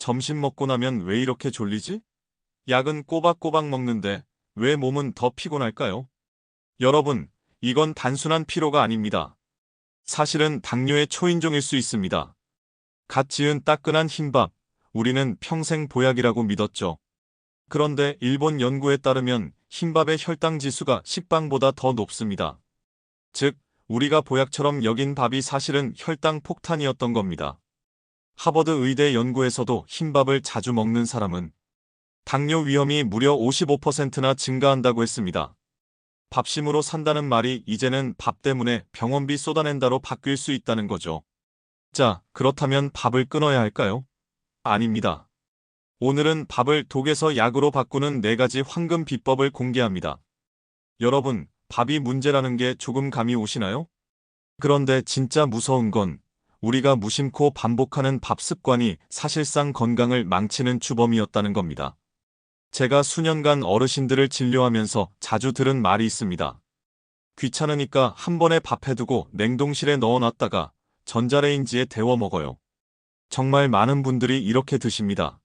점심 먹고 나면 왜 이렇게 졸리지? 약은 꼬박꼬박 먹는데 왜 몸은 더 피곤할까요? 여러분, 이건 단순한 피로가 아닙니다. 사실은 당뇨의 초인종일 수 있습니다. 갓 지은 따끈한 흰밥, 우리는 평생 보약이라고 믿었죠. 그런데 일본 연구에 따르면 흰밥의 혈당 지수가 식빵보다 더 높습니다. 즉, 우리가 보약처럼 여긴 밥이 사실은 혈당 폭탄이었던 겁니다. 하버드 의대 연구에서도 흰밥을 자주 먹는 사람은 당뇨 위험이 무려 55%나 증가한다고 했습니다. 밥심으로 산다는 말이 이제는 밥 때문에 병원비 쏟아낸다로 바뀔 수 있다는 거죠. 자, 그렇다면 밥을 끊어야 할까요? 아닙니다. 오늘은 밥을 독에서 약으로 바꾸는 4가지 황금 비법을 공개합니다. 여러분, 밥이 문제라는 게 조금 감이 오시나요? 그런데 진짜 무서운 건 우리가 무심코 반복하는 밥 습관이 사실상 건강을 망치는 주범이었다는 겁니다. 제가 수년간 어르신들을 진료하면서 자주 들은 말이 있습니다. 귀찮으니까 한 번에 밥 해두고 냉동실에 넣어놨다가 전자레인지에 데워 먹어요. 정말 많은 분들이 이렇게 드십니다.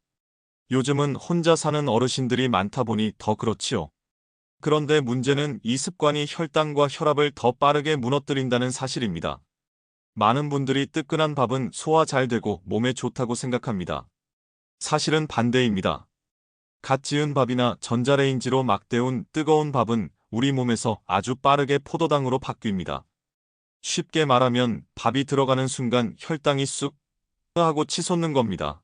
요즘은 혼자 사는 어르신들이 많다 보니 더 그렇지요. 그런데 문제는 이 습관이 혈당과 혈압을 더 빠르게 무너뜨린다는 사실입니다. 많은 분들이 뜨끈한 밥은 소화 잘 되고 몸에 좋다고 생각합니다. 사실은 반대입니다. 갓 지은 밥이나 전자레인지로 막 데운 뜨거운 밥은 우리 몸에서 아주 빠르게 포도당으로 바뀝니다. 쉽게 말하면 밥이 들어가는 순간 혈당이 쑥 하고 치솟는 겁니다.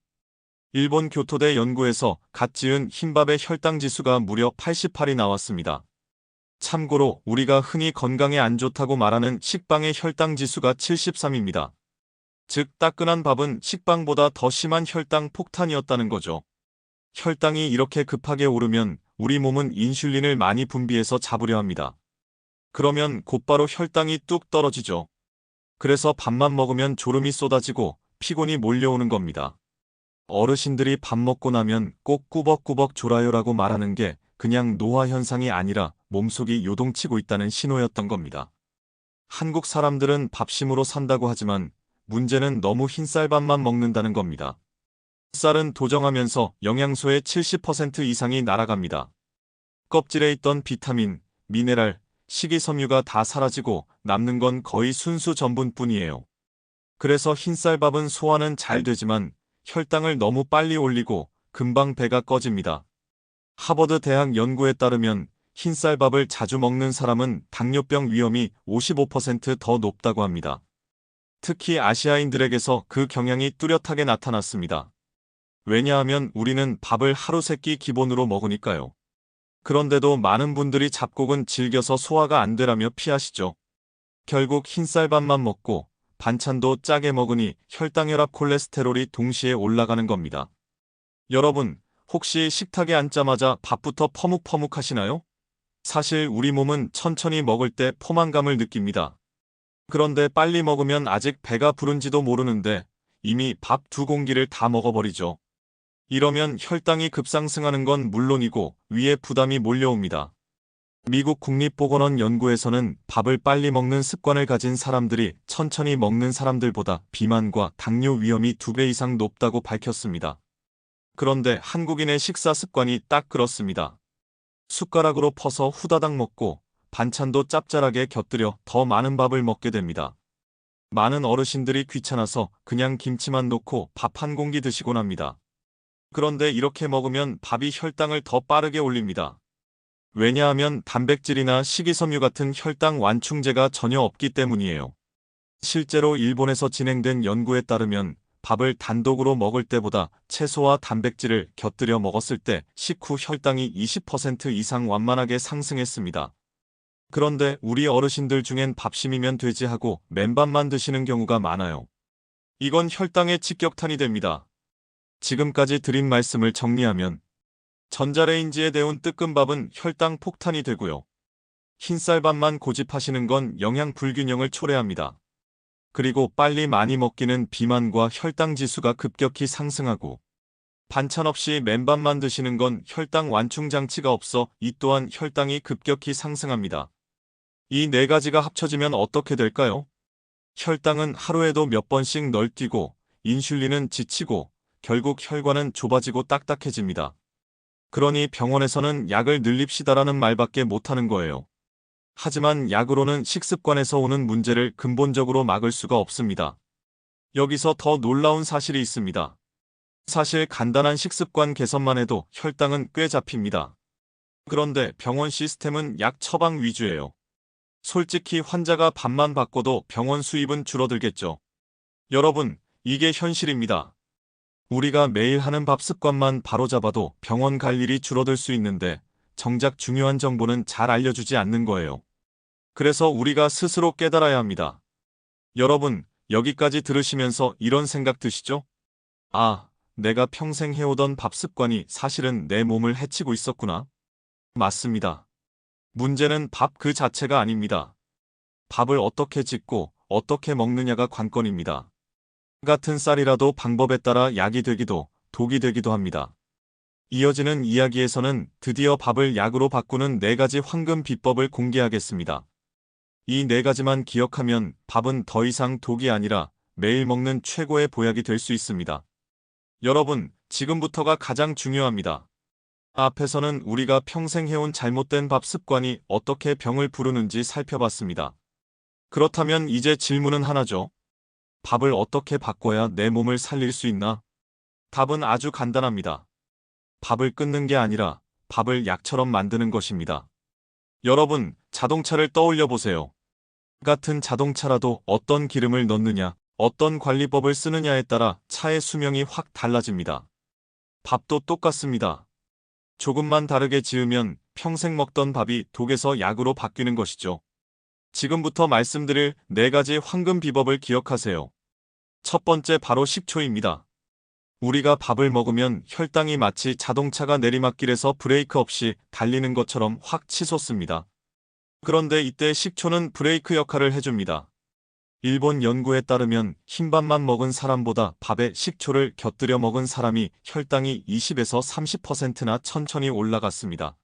일본 교토대 연구에서 갓 지은 흰밥의 혈당 지수가 무려 88이 나왔습니다. 참고로 우리가 흔히 건강에 안 좋다고 말하는 식빵의 혈당 지수가 73입니다. 즉 따끈한 밥은 식빵보다 더 심한 혈당 폭탄이었다는 거죠. 혈당이 이렇게 급하게 오르면 우리 몸은 인슐린을 많이 분비해서 잡으려 합니다. 그러면 곧바로 혈당이 뚝 떨어지죠. 그래서 밥만 먹으면 졸음이 쏟아지고 피곤이 몰려오는 겁니다. 어르신들이 밥 먹고 나면 꼭 꾸벅꾸벅 졸아요라고 말하는 게 그냥 노화 현상이 아니라 몸속이 요동치고 있다는 신호였던 겁니다. 한국 사람들은 밥심으로 산다고 하지만 문제는 너무 흰쌀밥만 먹는다는 겁니다. 쌀은 도정하면서 영양소의 70% 이상이 날아갑니다. 껍질에 있던 비타민, 미네랄, 식이섬유가 다 사라지고 남는 건 거의 순수 전분뿐이에요. 그래서 흰쌀밥은 소화는 잘 되지만 혈당을 너무 빨리 올리고 금방 배가 꺼집니다. 하버드 대학 연구에 따르면 흰쌀밥을 자주 먹는 사람은 당뇨병 위험이 55%더 높다고 합니다. 특히 아시아인들에게서 그 경향이 뚜렷하게 나타났습니다. 왜냐하면 우리는 밥을 하루 3끼 기본으로 먹으니까요. 그런데도 많은 분들이 잡곡은 질겨서 소화가 안 되라며 피하시죠. 결국 흰쌀밥만 먹고 반찬도 짜게 먹으니 혈당, 혈압, 콜레스테롤이 동시에 올라가는 겁니다. 여러분, 혹시 식탁에 앉자마자 밥부터 퍼묵퍼묵 하시나요? 사실 우리 몸은 천천히 먹을 때 포만감을 느낍니다. 그런데 빨리 먹으면 아직 배가 부른지도 모르는데 이미 밥 2공기를 다 먹어버리죠. 이러면 혈당이 급상승하는 건 물론이고 위에 부담이 몰려옵니다. 미국 국립보건원 연구에서는 밥을 빨리 먹는 습관을 가진 사람들이 천천히 먹는 사람들보다 비만과 당뇨 위험이 2배 이상 높다고 밝혔습니다. 그런데 한국인의 식사 습관이 딱 그렇습니다. 숟가락으로 퍼서 후다닥 먹고 반찬도 짭짤하게 곁들여 더 많은 밥을 먹게 됩니다. 많은 어르신들이 귀찮아서 그냥 김치만 놓고 밥 한 공기 드시곤 합니다. 그런데 이렇게 먹으면 밥이 혈당을 더 빠르게 올립니다. 왜냐하면 단백질이나 식이섬유 같은 혈당 완충제가 전혀 없기 때문이에요. 실제로 일본에서 진행된 연구에 따르면 밥을 단독으로 먹을 때보다 채소와 단백질을 곁들여 먹었을 때 식후 혈당이 20% 이상 완만하게 상승했습니다. 그런데 우리 어르신들 중엔 밥심이면 되지 하고 맨밥만 드시는 경우가 많아요. 이건 혈당의 직격탄이 됩니다. 지금까지 드린 말씀을 정리하면 전자레인지에 데운 뜨끈밥은 혈당 폭탄이 되고요. 흰쌀밥만 고집하시는 건 영양 불균형을 초래합니다. 그리고 빨리 많이 먹기는 비만과 혈당 지수가 급격히 상승하고 반찬 없이 맨밥만 드시는 건 혈당 완충 장치가 없어 이 또한 혈당이 급격히 상승합니다. 이 4가지가 합쳐지면 어떻게 될까요? 혈당은 하루에도 몇 번씩 널뛰고 인슐린은 지치고 결국 혈관은 좁아지고 딱딱해집니다. 그러니 병원에서는 약을 늘립시다라는 말밖에 못하는 거예요. 하지만 약으로는 식습관에서 오는 문제를 근본적으로 막을 수가 없습니다. 여기서 더 놀라운 사실이 있습니다. 사실 간단한 식습관 개선만 해도 혈당은 꽤 잡힙니다. 그런데 병원 시스템은 약 처방 위주예요. 솔직히 환자가 밥만 바꿔도 병원 수입은 줄어들겠죠. 여러분, 이게 현실입니다. 우리가 매일 하는 밥 습관만 바로잡아도 병원 갈 일이 줄어들 수 있는데 정작 중요한 정보는 잘 알려주지 않는 거예요. 그래서 우리가 스스로 깨달아야 합니다. 여러분, 여기까지 들으시면서 이런 생각 드시죠? 아, 내가 평생 해오던 밥 습관이 사실은 내 몸을 해치고 있었구나. 맞습니다. 문제는 밥 그 자체가 아닙니다. 밥을 어떻게 짓고 어떻게 먹느냐가 관건입니다. 같은 쌀이라도 방법에 따라 약이 되기도 독이 되기도 합니다. 이어지는 이야기에서는 드디어 밥을 약으로 바꾸는 4가지 황금 비법을 공개하겠습니다. 이 4가지만 기억하면 밥은 더 이상 독이 아니라 매일 먹는 최고의 보약이 될 수 있습니다. 여러분, 지금부터가 가장 중요합니다. 앞에서는 우리가 평생 해온 잘못된 밥 습관이 어떻게 병을 부르는지 살펴봤습니다. 그렇다면 이제 질문은 하나죠. 밥을 어떻게 바꿔야 내 몸을 살릴 수 있나? 답은 아주 간단합니다. 밥을 끊는 게 아니라 밥을 약처럼 만드는 것입니다. 여러분, 자동차를 떠올려 보세요. 같은 자동차라도 어떤 기름을 넣느냐, 어떤 관리법을 쓰느냐에 따라 차의 수명이 확 달라집니다. 밥도 똑같습니다. 조금만 다르게 지으면 평생 먹던 밥이 독에서 약으로 바뀌는 것이죠. 지금부터 말씀드릴 4가지 황금 비법을 기억하세요. 첫 번째 바로 식초입니다. 우리가 밥을 먹으면 혈당이 마치 자동차가 내리막길에서 브레이크 없이 달리는 것처럼 확 치솟습니다. 그런데 이때 식초는 브레이크 역할을 해줍니다. 일본 연구에 따르면 흰밥만 먹은 사람보다 밥에 식초를 곁들여 먹은 사람이 혈당이 20에서 30%나 천천히 올라갔습니다.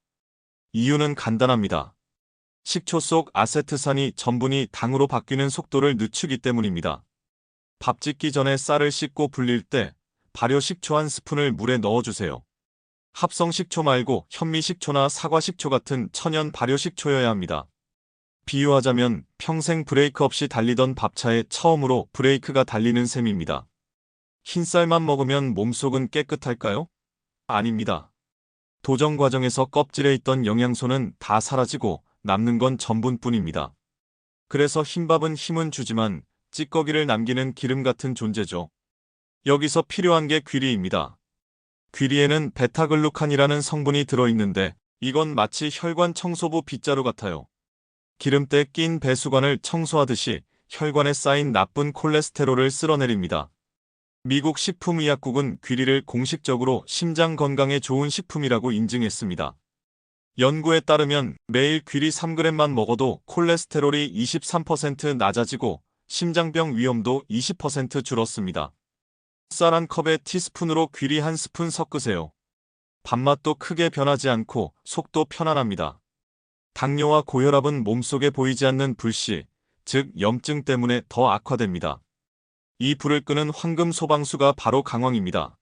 이유는 간단합니다. 식초 속 아세트산이 전분이 당으로 바뀌는 속도를 늦추기 때문입니다. 밥 짓기 전에 쌀을 씻고 불릴 때 발효 식초 한 스푼을 물에 넣어주세요. 합성 식초 말고 현미 식초나 사과 식초 같은 천연 발효 식초여야 합니다. 비유하자면 평생 브레이크 없이 달리던 밥차에 처음으로 브레이크가 달리는 셈입니다. 흰쌀만 먹으면 몸속은 깨끗할까요? 아닙니다. 도정 과정에서 껍질에 있던 영양소는 다 사라지고 남는 건 전분뿐입니다. 그래서 흰밥은 힘은 주지만 찌꺼기를 남기는 기름 같은 존재죠. 여기서 필요한 게 귀리입니다. 귀리에는 베타글루칸이라는 성분이 들어있는데 이건 마치 혈관 청소부 빗자루 같아요. 기름때 낀 배수관을 청소하듯이 혈관에 쌓인 나쁜 콜레스테롤을 쓸어내립니다. 미국 식품의약국은 귀리를 공식적으로 심장 건강에 좋은 식품이라고 인증했습니다. 연구에 따르면 매일 귀리 3g만 먹어도 콜레스테롤이 23% 낮아지고 심장병 위험도 20% 줄었습니다. 쌀 한 컵에 티스푼으로 귀리 한 스푼 섞으세요. 밥맛도 크게 변하지 않고 속도 편안합니다. 당뇨와 고혈압은 몸속에 보이지 않는 불씨, 즉 염증 때문에 더 악화됩니다. 이 불을 끄는 황금 소방수가 바로 강황입니다.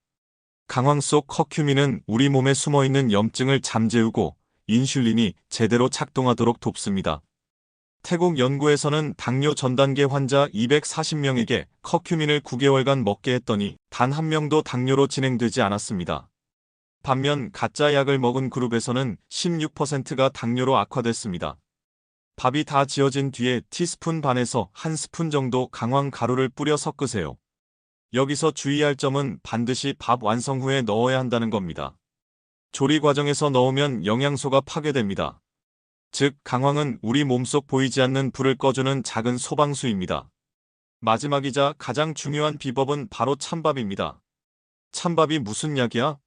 강황 속 커큐민은 우리 몸에 숨어있는 염증을 잠재우고 인슐린이 제대로 작동하도록 돕습니다. 태국 연구에서는 당뇨 전단계 환자 240명에게 커큐민을 9개월간 먹게 했더니 단 한 명도 당뇨로 진행되지 않았습니다. 반면 가짜 약을 먹은 그룹에서는 16%가 당뇨로 악화됐습니다. 밥이 다 지어진 뒤에 티스푼 반에서 한 스푼 정도 강황 가루를 뿌려 섞으세요. 여기서 주의할 점은 반드시 밥 완성 후에 넣어야 한다는 겁니다. 조리 과정에서 넣으면 영양소가 파괴됩니다. 즉, 강황은 우리 몸속 보이지 않는 불을 꺼주는 작은 소방수입니다. 마지막이자 가장 중요한 비법은 바로 찬밥입니다. 찬밥이 무슨 약이야?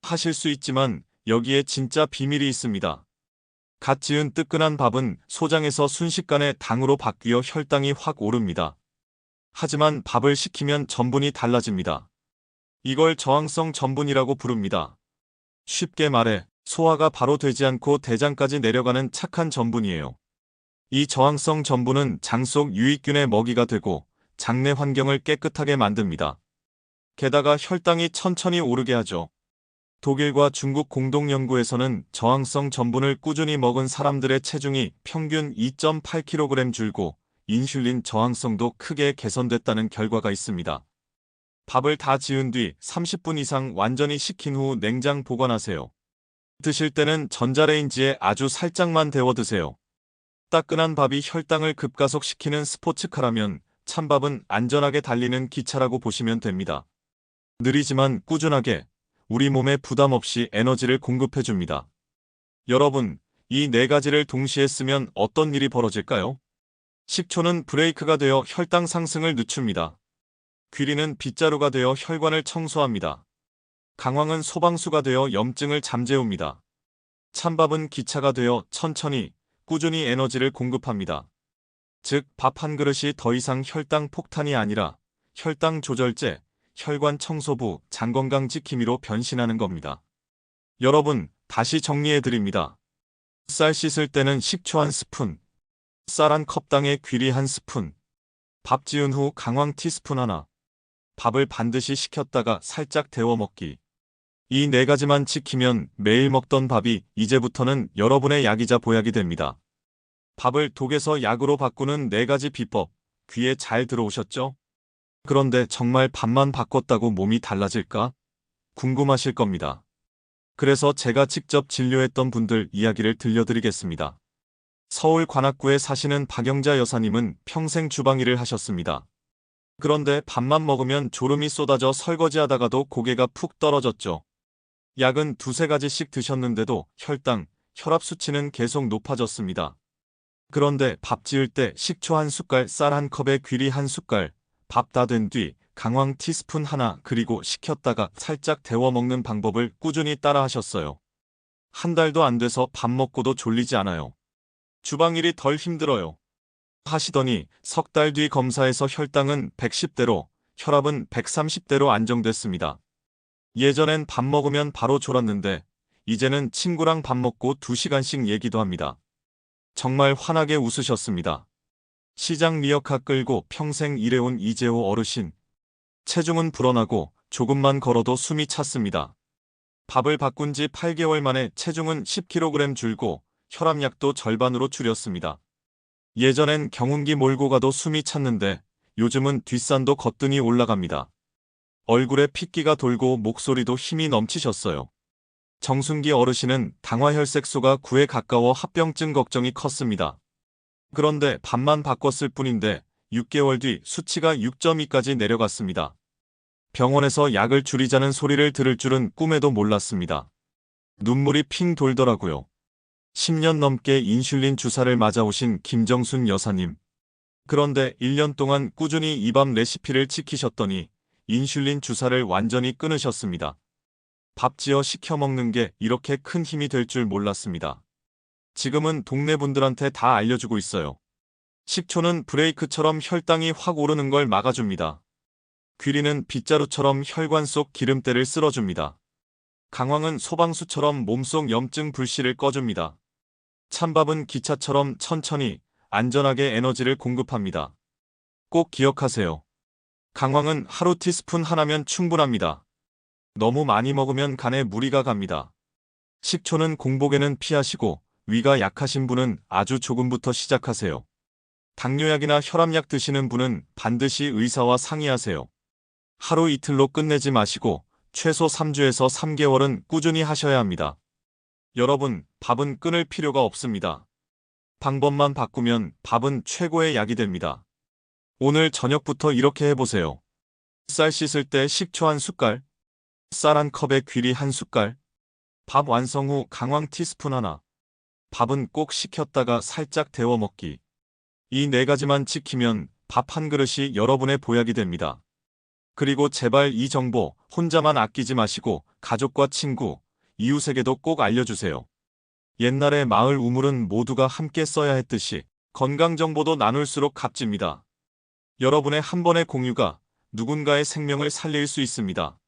하실 수 있지만 여기에 진짜 비밀이 있습니다. 갓 지은 뜨끈한 밥은 소장에서 순식간에 당으로 바뀌어 혈당이 확 오릅니다. 하지만 밥을 식히면 전분이 달라집니다. 이걸 저항성 전분이라고 부릅니다. 쉽게 말해 소화가 바로 되지 않고 대장까지 내려가는 착한 전분이에요. 이 저항성 전분은 장 속 유익균의 먹이가 되고 장내 환경을 깨끗하게 만듭니다. 게다가 혈당이 천천히 오르게 하죠. 독일과 중국 공동연구에서는 저항성 전분을 꾸준히 먹은 사람들의 체중이 평균 2.8kg 줄고 인슐린 저항성도 크게 개선됐다는 결과가 있습니다. 밥을 다 지은 뒤 30분 이상 완전히 식힌 후 냉장 보관하세요. 드실 때는 전자레인지에 아주 살짝만 데워 드세요. 따끈한 밥이 혈당을 급가속시키는 스포츠카라면 찬밥은 안전하게 달리는 기차라고 보시면 됩니다. 느리지만 꾸준하게 우리 몸에 부담 없이 에너지를 공급해줍니다. 여러분, 이 네 가지를 동시에 쓰면 어떤 일이 벌어질까요? 식초는 브레이크가 되어 혈당 상승을 늦춥니다. 귀리는 빗자루가 되어 혈관을 청소합니다. 강황은 소방수가 되어 염증을 잠재웁니다. 찬밥은 기차가 되어 천천히, 꾸준히 에너지를 공급합니다. 즉, 밥 한 그릇이 더 이상 혈당 폭탄이 아니라 혈당 조절제, 혈관 청소부, 장건강 지킴이로 변신하는 겁니다. 여러분, 다시 정리해드립니다. 쌀 씻을 때는 식초 1스푼, 쌀 1컵당에 귀리 1스푼, 밥 지은 후 강황 티스푼 하나, 밥을 반드시 식혔다가 살짝 데워 먹기. 이 네 가지만 지키면 매일 먹던 밥이 이제부터는 여러분의 약이자 보약이 됩니다. 밥을 독에서 약으로 바꾸는 네 가지 비법, 귀에 잘 들어오셨죠? 그런데 정말 밥만 바꿨다고 몸이 달라질까? 궁금하실 겁니다. 그래서 제가 직접 진료했던 분들 이야기를 들려드리겠습니다. 서울 관악구에 사시는 박영자 여사님은 평생 주방 일을 하셨습니다. 그런데 밥만 먹으면 졸음이 쏟아져 설거지하다가도 고개가 푹 떨어졌죠. 약은 두세 가지씩 드셨는데도 혈당, 혈압 수치는 계속 높아졌습니다. 그런데 밥 지을 때 식초 1숟갈, 쌀 1컵에 귀리 1숟갈, 밥 다 된 뒤 강황 티스푼 하나 그리고 식혔다가 살짝 데워 먹는 방법을 꾸준히 따라 하셨어요. 한 달도 안 돼서 밥 먹고도 졸리지 않아요. 주방일이 덜 힘들어요. 하시더니 석 달 뒤 검사에서 혈당은 110대로, 혈압은 130대로 안정됐습니다. 예전엔 밥 먹으면 바로 졸았는데 이제는 친구랑 밥 먹고 2시간씩 얘기도 합니다. 정말 환하게 웃으셨습니다. 시장 미역카 끌고 평생 일해온 이재호 어르신. 체중은 불어나고 조금만 걸어도 숨이 찼습니다. 밥을 바꾼 지 8개월 만에 체중은 10kg 줄고 혈압약도 절반으로 줄였습니다. 예전엔 경운기 몰고 가도 숨이 찼는데 요즘은 뒷산도 거뜬히 올라갑니다. 얼굴에 핏기가 돌고 목소리도 힘이 넘치셨어요. 정순기 어르신은 당화혈색소가 9에 가까워 합병증 걱정이 컸습니다. 그런데 밥만 바꿨을 뿐인데 6개월 뒤 수치가 6.2까지 내려갔습니다. 병원에서 약을 줄이자는 소리를 들을 줄은 꿈에도 몰랐습니다. 눈물이 핑 돌더라고요. 10년 넘게 인슐린 주사를 맞아오신 김정순 여사님. 그런데 1년 동안 꾸준히 이 밥 레시피를 지키셨더니 인슐린 주사를 완전히 끊으셨습니다. 밥 지어 시켜 먹는 게 이렇게 큰 힘이 될 줄 몰랐습니다. 지금은 동네 분들한테 다 알려주고 있어요. 식초는 브레이크처럼 혈당이 확 오르는 걸 막아줍니다. 귀리는 빗자루처럼 혈관 속 기름때를 쓸어줍니다. 강황은 소방수처럼 몸속 염증 불씨를 꺼줍니다. 찬밥은 기차처럼 천천히, 안전하게 에너지를 공급합니다. 꼭 기억하세요. 강황은 하루 티스푼 하나면 충분합니다. 너무 많이 먹으면 간에 무리가 갑니다. 식초는 공복에는 피하시고 위가 약하신 분은 아주 조금부터 시작하세요. 당뇨약이나 혈압약 드시는 분은 반드시 의사와 상의하세요. 하루 이틀로 끝내지 마시고 최소 3주에서 3개월은 꾸준히 하셔야 합니다. 여러분, 밥은 끊을 필요가 없습니다. 방법만 바꾸면 밥은 최고의 약이 됩니다. 오늘 저녁부터 이렇게 해보세요. 쌀 씻을 때 식초 1숟갈, 쌀 1컵에 귀리 1숟갈, 밥 완성 후 강황 티스푼 하나, 밥은 꼭 식혔다가 살짝 데워 먹기. 이 네 가지만 지키면 밥 한 그릇이 여러분의 보약이 됩니다. 그리고 제발 이 정보 혼자만 아끼지 마시고 가족과 친구, 이웃에게도 꼭 알려주세요. 옛날에 마을 우물은 모두가 함께 써야 했듯이 건강 정보도 나눌수록 값집니다. 여러분의 한 번의 공유가 누군가의 생명을 살릴 수 있습니다.